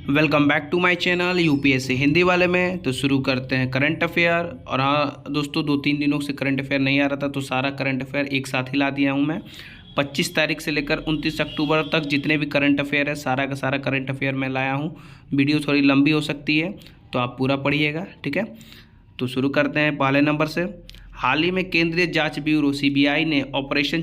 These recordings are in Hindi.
Welcome back to my channel UPSC Hindi वाले में। तो शुरू करते हैं करंट अफेयर। और हाँ दोस्तों, 2-3 दिनों से करंट अफेयर नहीं आ रहा था, तो सारा करंट अफेयर एक साथ ही ला दिया हूँ मैं। 25 तारीख से लेकर 29 अक्टूबर तक जितने भी करंट अफेयर है, सारा का सारा करंट अफेयर मैं लाया हूँ। वीडियो थोड़ी लंबी हो सकती है, तो आप पूरा पढ़िएगा, ठीक है। तो शुरू करते हैं पहले नंबर से। हाल ही में केंद्रीय जांच ब्यूरो सीबीआई ने ऑपरेशन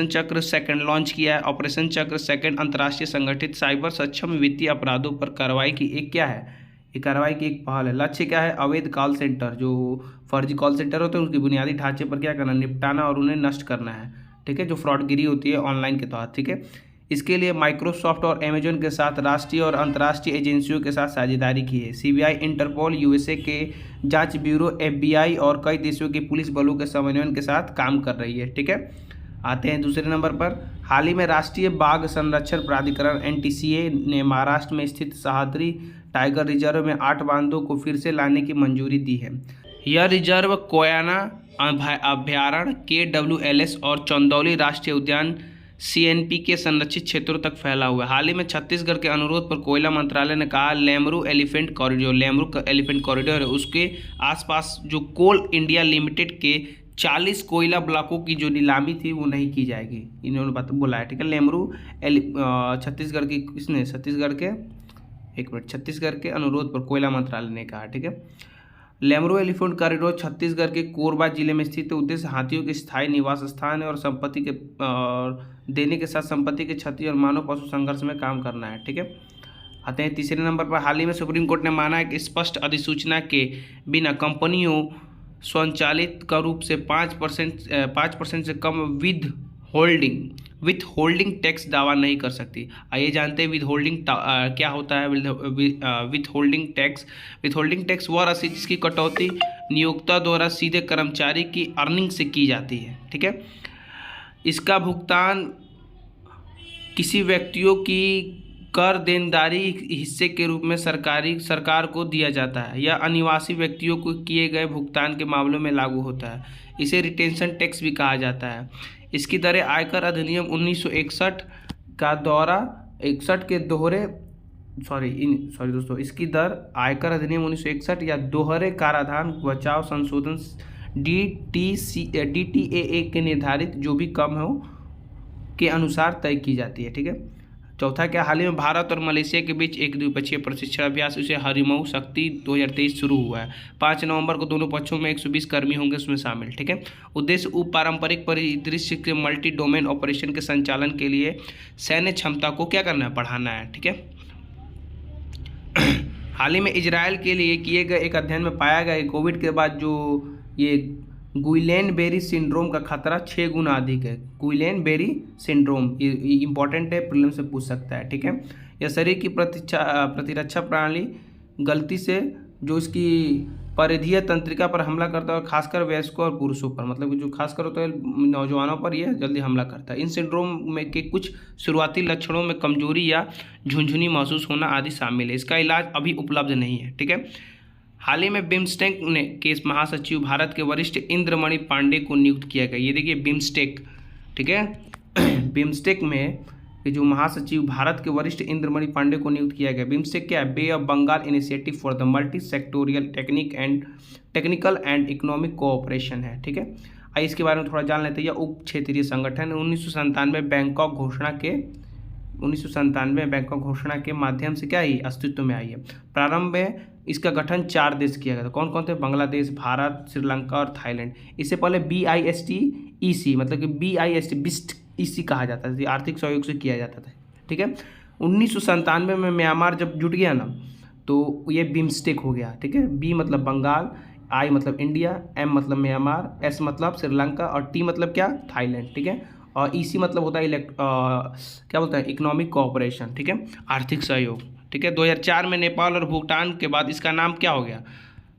चक्र सेकंड लॉन्च किया है। ऑपरेशन चक्र सेकंड अंतर्राष्ट्रीय संगठित साइबर सक्षम वित्तीय अपराधों पर कार्रवाई की एक क्या है, ये कार्रवाई की एक पहल है। लक्ष्य क्या है? अवैध कॉल सेंटर, जो फर्जी कॉल सेंटर होते हैं उसके बुनियादी ढांचे पर क्या करना, निपटाना और उन्हें नष्ट करना है, ठीक है, जो फ्रॉडगिरी होती है ऑनलाइन के तहत, ठीक है। इसके लिए माइक्रोसॉफ्ट और अमेजन के साथ राष्ट्रीय और अंतर्राष्ट्रीय एजेंसियों के साथ साझेदारी की है। सीबीआई, इंटरपोल, यूएसए के जांच ब्यूरो एफबीआई और कई देशों के पुलिस बलों के समन्वय के साथ काम कर रही है, ठीक है। आते हैं दूसरे नंबर पर। हाल ही में राष्ट्रीय बाघ संरक्षण प्राधिकरण एनटीसीए ने महाराष्ट्र में स्थित सह्याद्री टाइगर रिजर्व में 8 बांधों को फिर से लाने की मंजूरी दी है। यह रिजर्व कोयना अभ्यारण्य, केडब्ल्यूएलएस और चंदौली राष्ट्रीय उद्यान सीएनपी के संरक्षित क्षेत्रों तक फैला हुआ है। हाल ही में छत्तीसगढ़ के अनुरोध पर कोयला मंत्रालय ने कहा, लेमरू एलिफेंट कॉरिडोर है, उसके आसपास जो कोल इंडिया लिमिटेड के 40 कोयला ब्लॉकों की जो नीलामी थी वो नहीं की जाएगी, इन्होंने बोला है, ठीक है। छत्तीसगढ़ की किसने, छत्तीसगढ़ के अनुरोध पर कोयला मंत्रालय ने कहा, ठीक है। लेमरू एलिफेंट कॉरिडोर छत्तीसगढ़ के कोरबा जिले में स्थित है। उद्देश्य हाथियों के स्थायी निवास स्थान है और संपत्ति के देने के साथ संपत्ति के क्षति और मानव पशु संघर्ष में काम करना है, ठीक है। आते हैं तीसरे नंबर पर। हाल ही में सुप्रीम कोर्ट ने माना है कि स्पष्ट अधिसूचना के बिना कंपनियों स्वचालित का रूप से 5% से कम विथ होल्डिंग टैक्स दावा नहीं कर सकती। आइए जानते हैं विथ होल्डिंग क्या होता है। विथ होल्डिंग टैक्स वह राशि जिसकी कटौती नियोक्ता द्वारा सीधे कर्मचारी की अर्निंग से की जाती है, ठीक है। इसका भुगतान किसी व्यक्तियों की कर देनदारी हिस्से के रूप में सरकार को दिया जाता है। यह अनिवासी व्यक्तियों को किए गए भुगतान के मामलों में लागू होता है। इसे रिटेंशन टैक्स भी कहा जाता है। इसकी दरें आयकर अधिनियम 1961 का दौरा 61 के दोहरे दोस्तों, इसकी दर आयकर अधिनियम 1961 या दोहरे कराधान बचाव संशोधन DTAA के निर्धारित जो भी कम हो के अनुसार तय की जाती है, ठीक है। चौथा क्या, हाल ही में भारत और मलेशिया के बीच एक द्विपक्षीय प्रशिक्षण अभ्यास उसे हरिमऊ शक्ति 2023 शुरू हुआ है। 5 नवंबर को दोनों पक्षों में 120 कर्मी होंगे उसमें शामिल, ठीक है। उद्देश्य पारंपरिक परिदृश्य के मल्टी डोमेन ऑपरेशन के संचालन के लिए सैन्य क्षमता को क्या करना है, बढ़ाना है, ठीक है। हाल ही में इजराइल के लिए किए गए एक अध्ययन में पाया गया कि कोविड के बाद जो ये गुइलेन-बेरी सिंड्रोम का खतरा 6 गुना अधिक है। गुइलेन-बेरी सिंड्रोम इंपॉर्टेंट है, प्रीलिम्स से पूछ सकता है, ठीक है। यह शरीर की प्रतिरक्षा प्रणाली गलती से जो इसकी परिधीय तंत्रिका पर हमला करता है, खासकर वयस्कों और पुरुषों पर, मतलब कि जो खासकर होता है नौजवानों पर यह जल्दी हमला करता है। इन सिंड्रोम में के कुछ शुरुआती लक्षणों में कमजोरी या झुनझुनी महसूस होना आदि शामिल है। इसका इलाज अभी उपलब्ध नहीं है, ठीक है। हाल ही में बिम्स्टेक के महासचिव भारत के वरिष्ठ इंद्रमणि पांडे को नियुक्त किया गया। ये देखिए बिम्स्टेक, ठीक है। बिम्स्टेक में जो महासचिव भारत के वरिष्ठ इंद्रमणि पांडे को नियुक्त किया गया। बिम्स्टेक क्या है? Bay of Bengal initiative for the multi sectoral technical and economic cooperation है, ठीक है। आइए इसके बारे में थोड़ा जान लेते हैं। यह उप क्षेत्रीय संगठन 1997 बैंकॉक घोषणा के माध्यम से क्या ही अस्तित्व में आई है। प्रारंभ में इसका गठन 4 देश किया गया था। कौन कौन थे? बांग्लादेश, भारत, श्रीलंका और थाईलैंड। इससे पहले BISTEC मतलब कि BIST कहा जाता था, आर्थिक सहयोग से किया जाता था, ठीक है। 1997 में म्यांमार जब जुट गया ना, तो ये बिम्स्टेक हो गया, ठीक है। B मतलब बंगाल, I मतलब इंडिया, M मतलब म्यांमार, S मतलब श्रीलंका और T मतलब क्या? थाईलैंड, ठीक है। और EC मतलब होता है क्या बोलते हैं, इकोनॉमिक कोऑपरेशन, ठीक है, आर्थिक सहयोग, ठीक है। 2004 में नेपाल और भूटान के बाद इसका नाम क्या हो गया?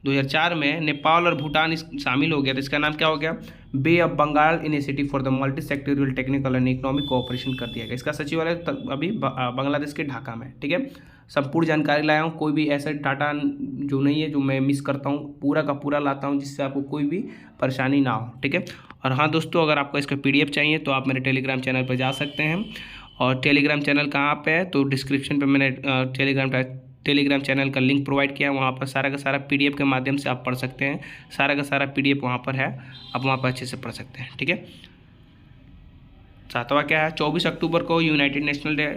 2004 में नेपाल और भूटान शामिल हो गया, तो इसका नाम क्या हो गया? Bay of Bengal initiative for the multi sectoral technical and economic cooperation कर दिया गया। इसका सचिवालय अभी बांग्लादेश के ढाका में, ठीक है। संपूर्ण जानकारी लाया हूँ, कोई भी ऐसा डाटा जो नहीं है जो मैं मिस करता हूँ, पूरा का पूरा लाता हूँ जिससे आपको कोई भी परेशानी ना हो, ठीक है। और हाँ दोस्तों, अगर आपको इसका PDF चाहिए तो आप मेरे टेलीग्राम चैनल पर जा सकते हैं और टेलीग्राम चैनल कहाँ पे है, तो डिस्क्रिप्शन पे मैंने टेलीग्राम चैनल का लिंक प्रोवाइड किया है। वहाँ पर सारा का सारा PDF के माध्यम से आप पढ़ सकते हैं। सारा का सारा PDF वहाँ पर है, आप वहाँ पर अच्छे से पढ़ सकते हैं। ठीक है, 7वां क्या है, 24 अक्टूबर को यूनाइटेड नेशनल डे,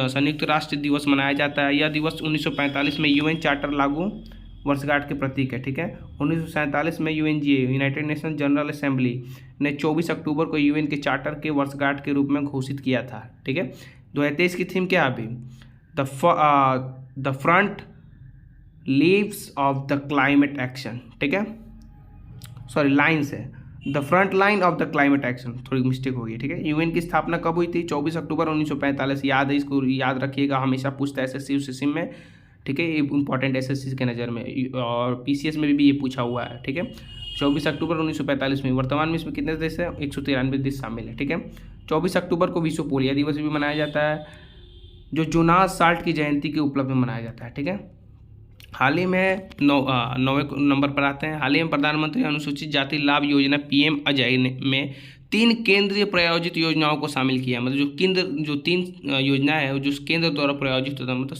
संयुक्त राष्ट्र दिवस मनाया जाता है। यह दिवस 1945 में UN चार्टर लागू वर्षगांठ के प्रतीक है। ठीक है, 1947 में UNGA United nation general assembly ने 24 अक्टूबर को UN के चार्टर के वर्षगांठ के रूप में घोषित किया था। ठीक है, 2023 की थीम क्या है अभी, the front leaves of the climate action. ठीक है, सॉरी लाइन्स है, the front line of the climate action, थोड़ी मिस्टेक हो गई। ठीक है, UN की स्थापना कब हुई थी, 24 अक्टूबर 1945। याद है, इसको याद रखिएगा, हमेशा पूछता है SSC में। ठीक है, ये इंपॉर्टेंट SSC के नज़र में, और PCS में भी ये पूछा हुआ है। ठीक है, 24 अक्टूबर 1945 में। वर्तमान में इसमें कितने देश हैं, 193 देश शामिल है। ठीक है, 24 अक्टूबर को विश्व पोलियो दिवस भी मनाया जाता है, जो जोनास साल्ट की जयंती के उपलक्ष्य में मनाया जाता है। ठीक है, हाल ही में 9वें नंबर पर आते हैं। हाल ही में प्रधानमंत्री अनुसूचित जाति लाभ योजना PM अजय में 3 केंद्रीय प्रायोजित योजनाओं को शामिल किया। मतलब जो 3 योजनाएं है जो केंद्र द्वारा प्रायोजित होता है, मतलब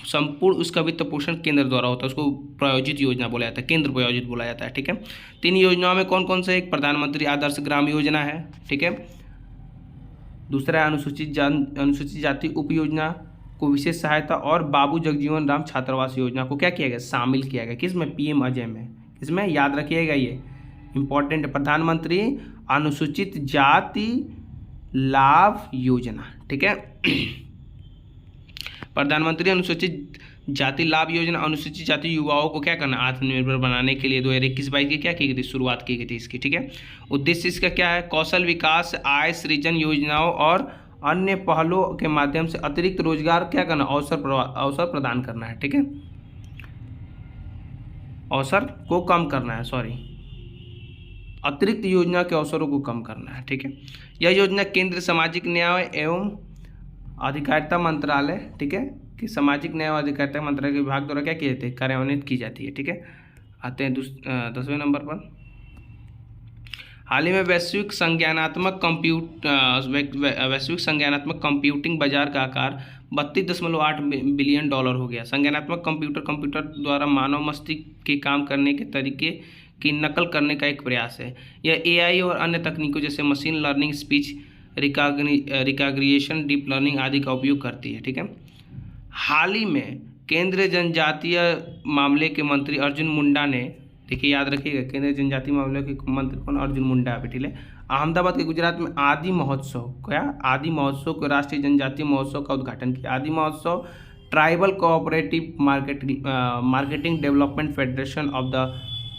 संपूर्ण उसका वित्त पोषण केंद्र द्वारा होता है, उसको प्रायोजित योजना बोला जाता है, केंद्र प्रायोजित बोला जाता है। ठीक है, 3 योजनाओं में कौन कौन से, एक प्रधानमंत्री आदर्श ग्राम योजना है। ठीक है, दूसरा है अनुसूचित जाति उप योजना को विशेष सहायता, और बाबू जगजीवन राम छात्रावास योजना को क्या किया गया, शामिल किया गया। किसमें, PM अजय में। किसमें, याद रखिएगा, ये इंपॉर्टेंट, प्रधानमंत्री अनुसूचित जाति लाभ योजना। ठीक है, प्रधानमंत्री अनुसूचित जाति लाभ योजना अनुसूचित जाति युवाओं को क्या करना, आत्मनिर्भर बनाने के लिए 2021-22 की क्या की गई थी, शुरुआत की गई थी इसकी। ठीक है, उद्देश्य इसका क्या है, कौशल विकास, आय सृजन योजनाओं और अन्य पहलों के माध्यम से अतिरिक्त रोजगार क्या करना, अवसर प्रदान करना है। ठीक है, अवसर को कम करना है, सॉरी, अतिरिक्त योजना के अवसरों को कम करना है। ठीक है, यह योजना केंद्र सामाजिक न्याय एवं अधिकारिता मंत्रालय, ठीक है, कि सामाजिक न्याय और अधिकारिता मंत्रालय के विभाग द्वारा क्या किए जाते हैं, कार्यान्वित की जाती है। ठीक है, आते हैं 10वें नंबर पर। हाल ही में वैश्विक संज्ञानात्मक कंप्यूटिंग बाजार का आकार $32.8 बिलियन हो गया। संज्ञानात्मक कंप्यूटर द्वारा मानव मस्तिष्क के काम करने के तरीके की नकल करने का एक प्रयास है। यह AI और अन्य तकनीकों जैसे machine learning, speech recognition, deep learning आदि का उपयोग करती है। ठीक है, हाल ही में केंद्रीय जनजातीय मामले के मंत्री अर्जुन मुंडा ने, देखिए याद रखिएगा, केंद्रीय जनजातीय मामले के मंत्री कौन, अर्जुन मुंडा। ठीक है, अहमदाबाद के गुजरात में आदि महोत्सव को राष्ट्रीय जनजातीय महोत्सव का उद्घाटन किया। Aadi Mahotsav tribal cooperative marketing development federation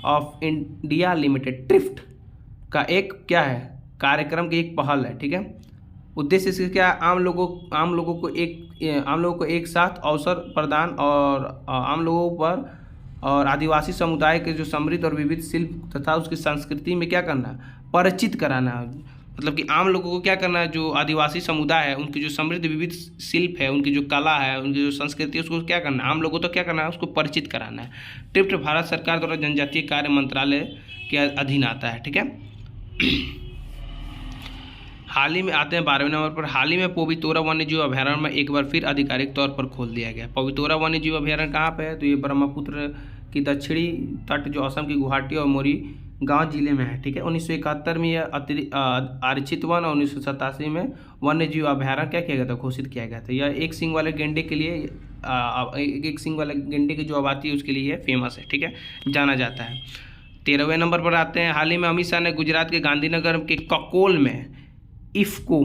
of India limited TRIFED का एक क्या है, कार्यक्रम की एक पहल है। ठीक है, उद्देश्य इसका क्या है, आम लोगों को एक साथ अवसर प्रदान और आम लोगों पर और आदिवासी समुदाय के जो समृद्ध और विविध शिल्प तथा उसकी संस्कृति में क्या करना है, परिचित कराना है। मतलब कि आम लोगों को क्या करना है, जो आदिवासी समुदाय है उनकी जो समृद्ध विविध शिल्प है, उनकी जो कला है, उनकी जो संस्कृति है, उसको क्या करना है, आम लोगों तो क्या करना है, उसको परिचित कराना है। ट्रिफ्ट भारत सरकार द्वारा जनजातीय कार्य मंत्रालय के अधीन आता है। ठीक है, हाल ही में आते हैं 12वें नंबर पर। हाल ही में पवितोरा वन्यजीव अभयारण्य में एक बार फिर आधिकारिक तौर पर खोल दिया गया। पवितोरा वन्यजीव अभयारण्य कहाँ पे है, तो ये ब्रह्मपुत्र की दक्षिणी तट जो असम की गुवाहाटी और मोरी गांव जिले में है। ठीक है, 1971 में यह आरक्षित वन और 1987 में वन्यजीव अभयारण्य क्या किया गया था, घोषित किया गया था। यह एक सींग वाले गेंडे के लिए एक सींग वाले गेंडे की जो आबादी है उसके लिए फेमस है। ठीक है, जाना जाता है। 13वें नंबर पर आते हैं। हाल ही में अमित शाह ने गुजरात के गांधीनगर के ककोल में इफ्को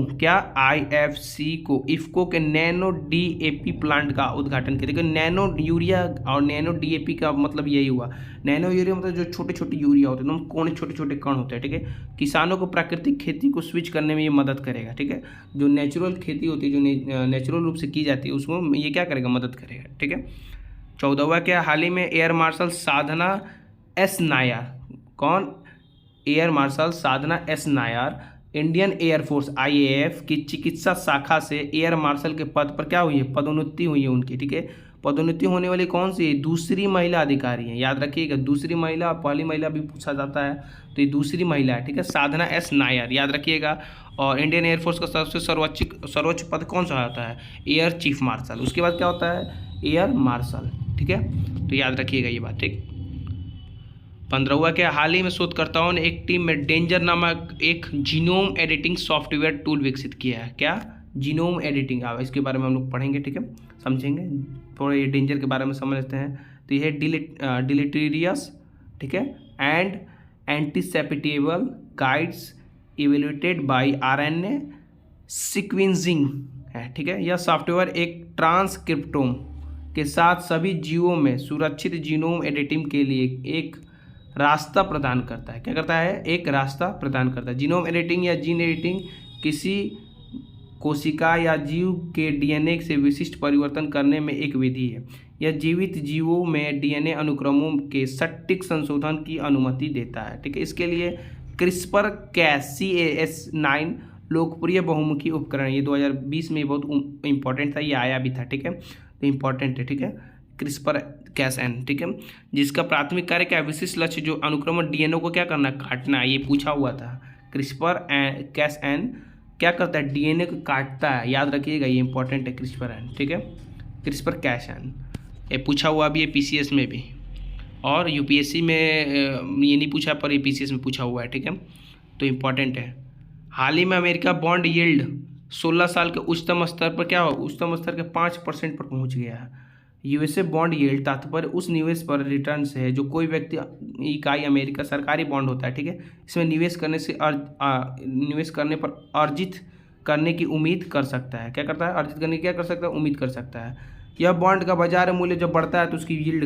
के नैनो DAP प्लांट का उद्घाटन किया। देखिए, नैनो यूरिया और नैनो DAP का मतलब यही हुआ। नैनो यूरिया मतलब जो छोटे छोटे यूरिया होते हैं, एकदम कोने छोटे छोटे कण होते हैं। ठीक है, किसानों को प्राकृतिक खेती को स्विच करने में ये मदद करेगा। ठीक है, जो नेचुरल खेती होती है, जो नेचुरल रूप से की जाती है, उसको ये क्या करेगा, मदद करेगा। ठीक है, 14वां क्या, हाल ही में एयर मार्शल साधना S नायर, कौन, एयर मार्शल साधना S Nair Indian air force IAF की चिकित्सा शाखा से एयर मार्शल के पद पर क्या हुई है, पदोन्नति हुई है उनकी। ठीक है, पदोन्नति होने वाली कौन सी दूसरी महिला अधिकारी है, याद रखिएगा, दूसरी महिला, पहली महिला भी पूछा जाता है तो ये दूसरी महिला है, ठीक है, साधना एस नायर, याद रखिएगा। और इंडियन एयरफोर्स का सबसे सर्वोच्च पद कौन सा होता है, एयर चीफ मार्शल, उसके बाद क्या होता है एयर मार्शल, ठीक है, तो याद रखिएगा ये बात, ठीक। 15वां क्या, हाल ही में शोधकर्ताओं ने एक टीम में डेंजर नामक एक जीनोम एडिटिंग सॉफ्टवेयर टूल विकसित किया है, क्या जीनोम एडिटिंग, इसके बारे में हम लोग पढ़ेंगे, ठीक है, समझेंगे थोड़ा, ये डेंजर के बारे में समझ लेते हैं। तो ये है डिलीटेरियस, ठीक है, and unacceptable guides evaluated by RNA sequencing है, ठीक है। यह सॉफ्टवेयर एक ट्रांसक्रिप्टोम के साथ सभी जीवों में सुरक्षित जीनोम एडिटिंग के लिए एक रास्ता प्रदान करता है, क्या करता है, एक रास्ता प्रदान करता है। जीनोम एडिटिंग या जीन एडिटिंग किसी कोशिका या जीव के डीएनए से विशिष्ट परिवर्तन करने में एक विधि है। यह जीवित जीवों में डीएनए अनुक्रमों के सटीक संशोधन की अनुमति देता है, ठीक है। इसके लिए क्रिस्पर CAS9 लोकप्रिय बहुमुखी उपकरण, ये 2020 में बहुत इंपॉर्टेंट था, ये आया भी था, ठीक है, तो इम्पॉर्टेंट है, ठीक है, CRISPR-Cas9, ठीक है, जिसका प्राथमिक कार्य क्या, विशिष्ट लक्ष्य जो अनुक्रमण डीएनए को क्या करना, काटना, ये पूछा हुआ था। CRISPR-Cas9 क्या करता है, डीएनए को काटता है, याद रखिएगा, ये इंपॉर्टेंट है CRISPR, ठीक है, CRISPR-Cas9 ये पूछा हुआ भी है PCS में भी, और यूपीएससी में ये नहीं पूछा पर ये PCS में पूछा हुआ है, ठीक है, तो इम्पॉर्टेंट है। हाल ही में अमेरिका बॉन्ड यील्ड 16 साल के उच्चतम स्तर पर क्या हो, उच्चतम स्तर के 5% पर पहुंच गया है। यूएसए बॉन्ड यील्ड तात्पर्य उस निवेश पर रिटर्न से है जो कोई व्यक्ति इकाई अमेरिका सरकारी बॉन्ड होता है, ठीक है, इसमें निवेश करने पर अर्जित करने की उम्मीद कर सकता है, क्या करता है, अर्जित करने की क्या कर सकता है, उम्मीद कर सकता है। यह बॉन्ड का बाजार मूल्य जब बढ़ता है तो उसकी यील्ड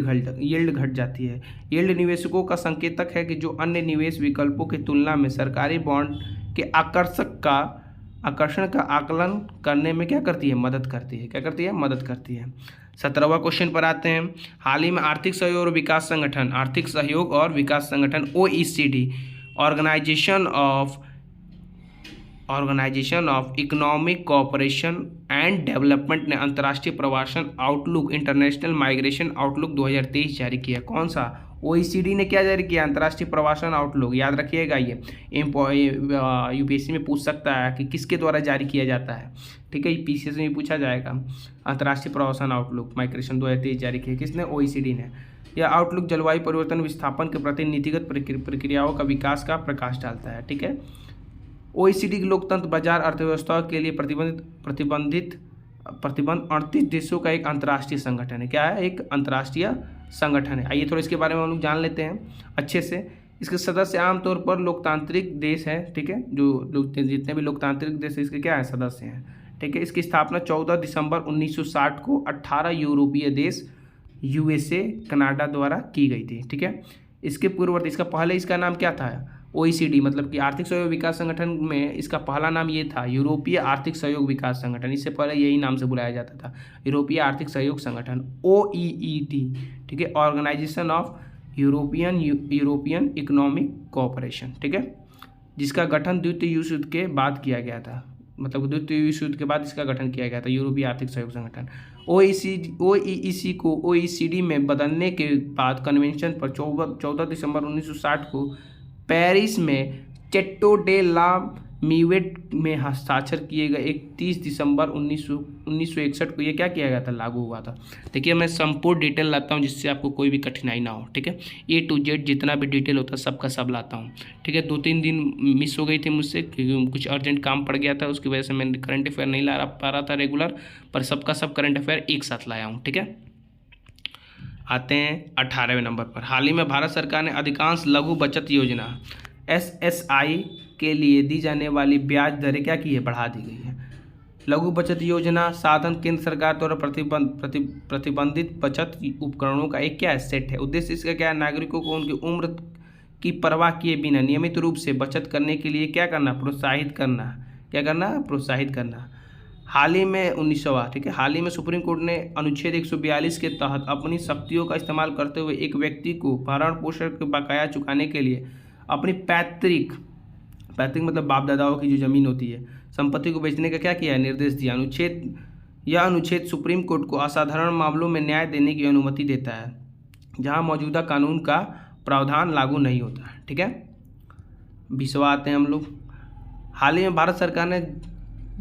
घट जाती है। यील्ड निवेशकों का संकेतक है कि जो अन्य निवेश विकल्पों की तुलना में सरकारी बॉन्ड के आकर्षण का आकलन करने में क्या करती है, मदद करती है, क्या करती है, मदद करती है। 17वां क्वेश्चन पर आते हैं। हाल ही में आर्थिक सहयोग और विकास संगठन OECD, organisation of economic cooperation and development ने अंतर्राष्ट्रीय प्रवासन आउटलुक इंटरनेशनल माइग्रेशन आउटलुक 2023 जारी किया। कौन सा, OECD ने क्या जारी किया, अंतर्राष्ट्रीय प्रवासन आउटलुक, याद रखिएगा, ये यूपीएससी में पूछ सकता है कि किसके द्वारा जारी किया जाता है, ठीक है, PCS में पूछा जाएगा। अंतर्राष्ट्रीय प्रवासन आउटलुक माइग्रेशन 2023 जारी किया किसने, OECD ने। यह आउटलुक जलवायु परिवर्तन विस्थापन के प्रति नीतिगत प्रक्रियाओं का विकास का प्रकाश डालता है, ठीक है। OECD की लोकतंत्र बाजार अर्थव्यवस्था के लिए प्रतिबंध 38 देशों का एक अंतर्राष्ट्रीय संगठन है, क्या है, एक अंतर्राष्ट्रीय संगठन है। आइए थोड़ा इसके बारे में हम लोग जान लेते हैं अच्छे से। इसके सदस्य आमतौर पर लोकतांत्रिक देश हैं, ठीक है, जो जितने भी लोकतांत्रिक देश इसके क्या है, सदस्य हैं, ठीक है। इसकी स्थापना 14 दिसंबर 1960 को 18 यूरोपीय देश USA कनाडा द्वारा की गई थी, ठीक है। इसके पूर्ववर्ती इसका नाम क्या था, OECD, मतलब कि आर्थिक सहयोग विकास संगठन में इसका पहला नाम ये था, यूरोपीय आर्थिक सहयोग विकास संगठन, इससे पहले यही नाम से बुलाया जाता था, यूरोपीय आर्थिक सहयोग संगठन, OEET, ठीक है, organisation of European economic cooperation, ठीक है, जिसका गठन द्वितीय विश्व युद्ध के बाद किया गया था, मतलब द्वितीय विश्व युद्ध के बाद इसका गठन किया गया था, यूरोपीय आर्थिक सहयोग संगठन। OEEC को OECD में बदलने के बाद कन्वेंशन पर 14 दिसंबर 1960 को पेरिस में चेट्टो डे ला मीवेट में हस्ताक्षर किए गए 31 दिसंबर 1961 को ये क्या किया गया था, लागू हुआ था। देखिए मैं संपूर्ण डिटेल लाता हूँ जिससे आपको कोई भी कठिनाई ना हो, ठीक है, A to Z जितना भी डिटेल होता है सबका सब लाता हूँ, ठीक है। 2-3 दिन मिस हो गई थी मुझसे क्योंकि कुछ अर्जेंट काम पड़ गया था, उसकी वजह से मैंने करंट अफेयर नहीं ला पा रहा था रेगुलर, पर सबका सब करंट अफेयर एक साथ लाया हूँ, ठीक है। आते हैं 18वें नंबर पर। हाल ही में भारत सरकार ने अधिकांश लघु बचत योजना SSI के लिए दी जाने वाली ब्याज दरें क्या की है, बढ़ा दी गई है। लघु बचत योजना साधन केंद्र सरकार द्वारा प्रतिबंधित बचत उपकरणों का एक क्या है, सेट है। उद्देश्य इसका क्या है, नागरिकों को उनकी उम्र की परवाह किए बिना नियमित रूप से बचत करने के लिए क्या करना, प्रोत्साहित करना, क्या करना, प्रोत्साहित करना। हाल ही में 19वां, ठीक है, हाल ही में सुप्रीम कोर्ट ने अनुच्छेद 142 के तहत अपनी शक्तियों का इस्तेमाल करते हुए एक व्यक्ति को भरण पोषण के बकाया चुकाने के लिए अपनी पैतृक मतलब बाप दादाओं की जो ज़मीन होती है, संपत्ति को बेचने का क्या किया है, निर्देश दिया। अनुच्छेद यह अनुच्छेद सुप्रीम कोर्ट को असाधारण मामलों में न्याय देने की अनुमति देता है जहां मौजूदा कानून का प्रावधान लागू नहीं होता है। ठीक है, 20वां आते हैं हम लोग। हाल ही में भारत सरकार ने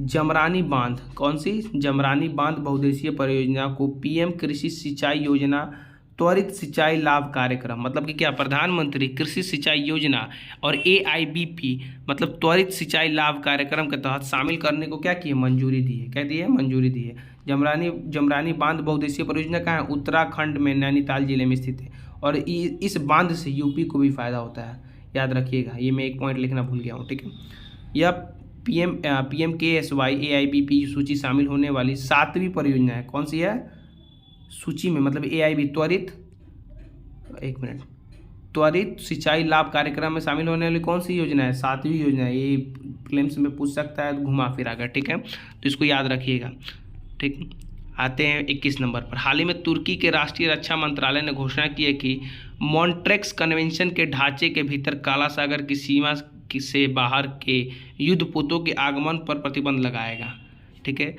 जमरानी बांध, कौन सी जमरानी बांध बहुउद्देशीय परियोजना को पीएम कृषि सिंचाई योजना त्वरित सिंचाई लाभ कार्यक्रम, मतलब कि क्या, प्रधानमंत्री कृषि सिंचाई योजना और AIBP मतलब त्वरित सिंचाई लाभ कार्यक्रम के तहत शामिल करने को क्या किए, मंजूरी दी है। क्या दी है, मंजूरी दी है। जमरानी बांध बहुउद्देशीय परियोजना कहाँ है, उत्तराखंड में नैनीताल जिले में स्थित है और इस बांध से यूपी को भी फायदा होता है, याद रखिएगा। ये मैं एक पॉइंट लिखना भूल गया हूँ। ठीक है, यह PMKSY AIBP सूची शामिल होने वाली 7वीं परियोजना है। कौन सी है सूची में, मतलब AIB त्वरित सिंचाई लाभ कार्यक्रम में शामिल होने वाली कौन सी योजना है, 7वीं योजना है। ये प्रीलिम्स में पूछ सकता है घुमा फिरा कर। ठीक है, तो इसको याद रखिएगा। ठीक, आते हैं 21 नंबर पर। हाल ही में तुर्की के राष्ट्रीय रक्षा मंत्रालय ने घोषणा की है कि मॉन्ट्रेक्स कन्वेंशन के ढांचे के भीतर काला सागर की सीमा से बाहर के युद्धपोतों के आगमन पर प्रतिबंध लगाएगा। ठीक है,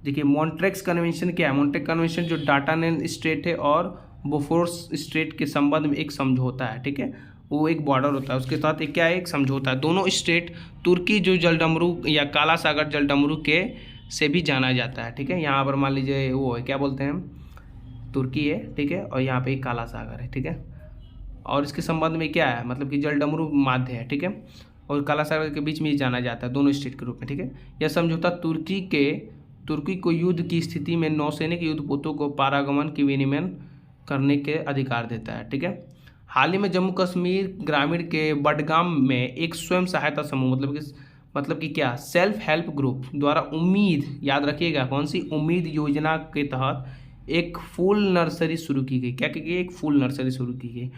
देखिए मॉन्ट्रेक्स कन्वेंशन क्या है। मॉन्ट्रेक्स कन्वेंशन जो डार्डानेन स्ट्रेट है और बोफोर्स स्ट्रेट के संबंध में एक समझौता है। ठीक है, वो एक बॉर्डर होता है, उसके साथ एक क्या है, एक समझौता है। दोनों स्टेट तुर्की जो जलडमरू या काला सागर जलडमरू के से भी जाना जाता है। ठीक है, यहाँ पर मान लीजिए वो है, क्या बोलते हैं, तुर्की है। ठीक है, और यहाँ पे एक काला सागर है। ठीक है, और इसके संबंध में क्या है, मतलब कि जलडमरू माध्य है। ठीक है, और काला सागर के बीच में ही जाना जाता है दोनों स्टेट के रूप में। ठीक है, यह समझौता तुर्की को युद्ध की स्थिति में नौसैनिक युद्धपोतों को पारागमन की विनिमय करने के अधिकार देता है। ठीक है, हाल ही में जम्मू कश्मीर ग्रामीण के बडगाम में एक स्वयं सहायता समूह मतलब कि क्या, सेल्फ हेल्प ग्रुप द्वारा उम्मीद, याद रखिएगा कौन सी, उम्मीद योजना के तहत एक फूल नर्सरी शुरू की गई। क्या की गई, एक फूल नर्सरी शुरू की गई।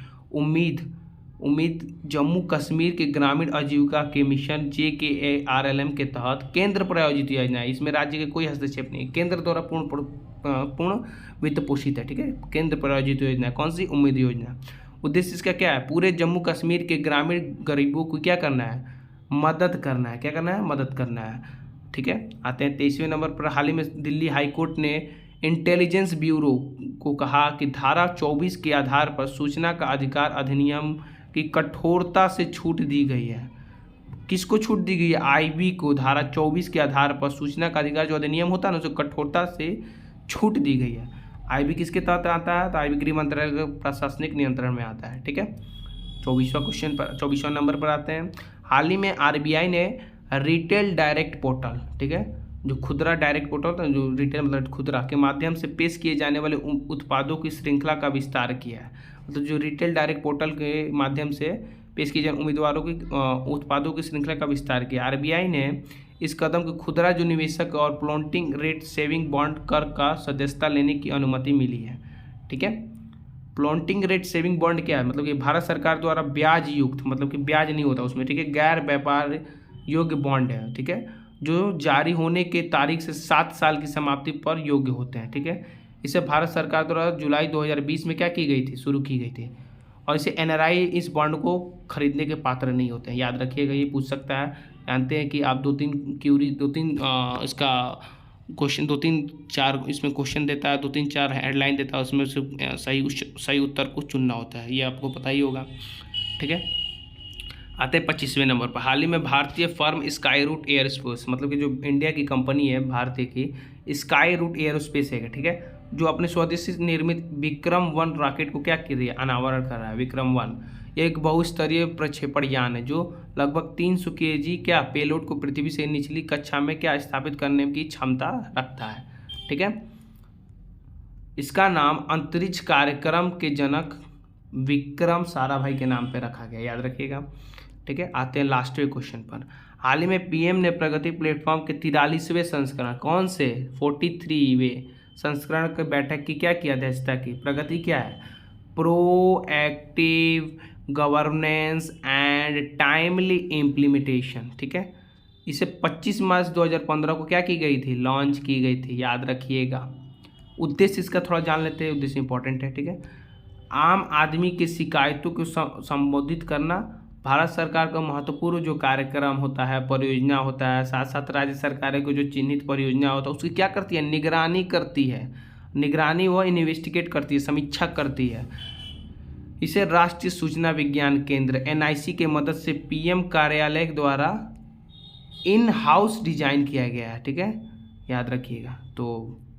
उम्मीद जम्मू कश्मीर के ग्रामीण आजीविका के मिशन JKRLM के तहत केंद्र प्रायोजित योजना है। इसमें राज्य के कोई हस्तक्षेप नहीं, केंद्र द्वारा पूर्ण वित्त पोषित है। ठीक है, केंद्र प्रायोजित योजना है। कौन सी, उम्मीद योजना। उद्देश्य इसका क्या है, पूरे जम्मू कश्मीर के ग्रामीण गरीबों को क्या करना है, मदद करना है। क्या करना है, मदद करना है। ठीक है, आते हैं 23वें नंबर पर। हाल ही में दिल्ली हाईकोर्ट ने इंटेलिजेंस ब्यूरो को कहा कि धारा 24 के आधार पर सूचना का अधिकार अधिनियम की कठोरता से छूट दी गई है। किसको छूट दी गई है, IB को। धारा 24 के आधार पर सूचना का अधिकार जो अधिनियम होता है ना, उसे कठोरता से छूट दी गई है। IB किसके तहत आता है, तो IB गृह मंत्रालय के प्रशासनिक नियंत्रण में आता है। ठीक है, 24वां नंबर पर आते हैं। हाल ही में RBI ने रिटेल डायरेक्ट पोर्टल, ठीक है, जो खुदरा डायरेक्ट पोर्टल था, जो रिटेल मतलब खुदरा के माध्यम से पेश किए जाने वाले उत्पादों की श्रृंखला का विस्तार किया है। मतलब जो रिटेल डायरेक्ट पोर्टल के माध्यम से पेश किए जाने उम्मीदवारों की उत्पादों की श्रृंखला का विस्तार किया। RBI ने इस कदम को खुदरा जो निवेशक और फ्लोटिंग रेट सेविंग बॉन्ड कर का सदस्यता लेने की अनुमति मिली है। ठीक है, फ्लोटिंग रेट सेविंग बॉन्ड क्या है, मतलब कि भारत सरकार द्वारा ब्याज युक्त, मतलब कि ब्याज नहीं होता उसमें। ठीक है, गैर व्यापार योग्य बॉन्ड है। ठीक है, जो जारी होने के तारीख से 7 साल की समाप्ति पर योग्य होते हैं। ठीक है, इसे भारत सरकार द्वारा जुलाई 2020 में क्या की गई थी, शुरू की गई थी। और इसे NRI इस बॉन्ड को खरीदने के पात्र नहीं होते हैं, याद रखिएगा। ये पूछ सकता है, जानते हैं कि आप 2-3 इसका क्वेश्चन 2-3-4 इसमें क्वेश्चन देता है, 2-3-4 हेडलाइन देता है, उसमें से सही उत्तर को चुनना होता है, ये आपको पता ही होगा। ठीक है, आते हैं 25वें नंबर पर। हाल ही में भारतीय फर्म स्काई रूट एयरस्पेस, मतलब कि जो इंडिया की कंपनी है भारतीय की, स्काई रूट एयरोस्पेस है। ठीक है, जो अपने स्वदेशी निर्मित विक्रम-1 रॉकेट को क्या कर रही है, अनावरण कर रहा है। विक्रम-1 एक बहुस्तरीय प्रक्षेपण यान है जो लगभग 300 kg क्या पेलोड को पृथ्वी से निचली कक्षा में क्या स्थापित करने की क्षमता रखता है। ठीक है, इसका नाम अंतरिक्ष कार्यक्रम के जनक विक्रम साराभाई के नाम पे रखा गया, याद रखिएगा। ठीक है, आते हैं लास्टवें क्वेश्चन पर। हाल ही में PM ने प्रगति प्लेटफॉर्म के 43वें संस्करण, कौन से 43वें संस्करण की बैठक की क्या किया, अध्यक्षता की। प्रगति क्या है, proactive governance and timely implementation. ठीक है, इसे 25 मार्च 2015 को क्या की गई थी, लॉन्च की गई थी, याद रखिएगा। उद्देश्य इसका थोड़ा जान लेते हैं, उद्देश्य इंपॉर्टेंट है। ठीक है, आम आदमी की शिकायतों को संबोधित करना भारत सरकार का महत्वपूर्ण जो कार्यक्रम होता है, परियोजना होता है, साथ साथ राज्य सरकारें को जो चिन्हित परियोजना होता है उसकी क्या करती है, निगरानी करती है। निगरानी व इन्वेस्टिगेट करती है, समीक्षा करती है। इसे राष्ट्रीय सूचना विज्ञान केंद्र NIC के मदद से PM कार्यालय द्वारा इन हाउस डिजाइन किया गया है। ठीक है, याद रखिएगा। तो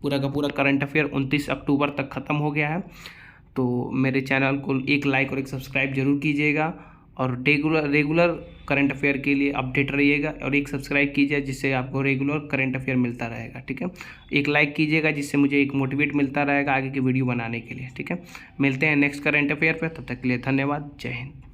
पूरा का पूरा करंट अफेयर 29 अक्टूबर तक ख़त्म हो गया है। तो मेरे चैनल को एक लाइक और एक सब्सक्राइब जरूर कीजिएगा और रेगुलर करंट अफेयर के लिए अपडेट रहिएगा और एक सब्सक्राइब कीजिए जिससे आपको रेगुलर करंट अफेयर मिलता रहेगा। ठीक है, एक लाइक कीजिएगा जिससे मुझे एक मोटिवेट मिलता रहेगा आगे की वीडियो बनाने के लिए। ठीक है, मिलते हैं नेक्स्ट करंट अफेयर पे, तब तक के लिए धन्यवाद। जय हिंद।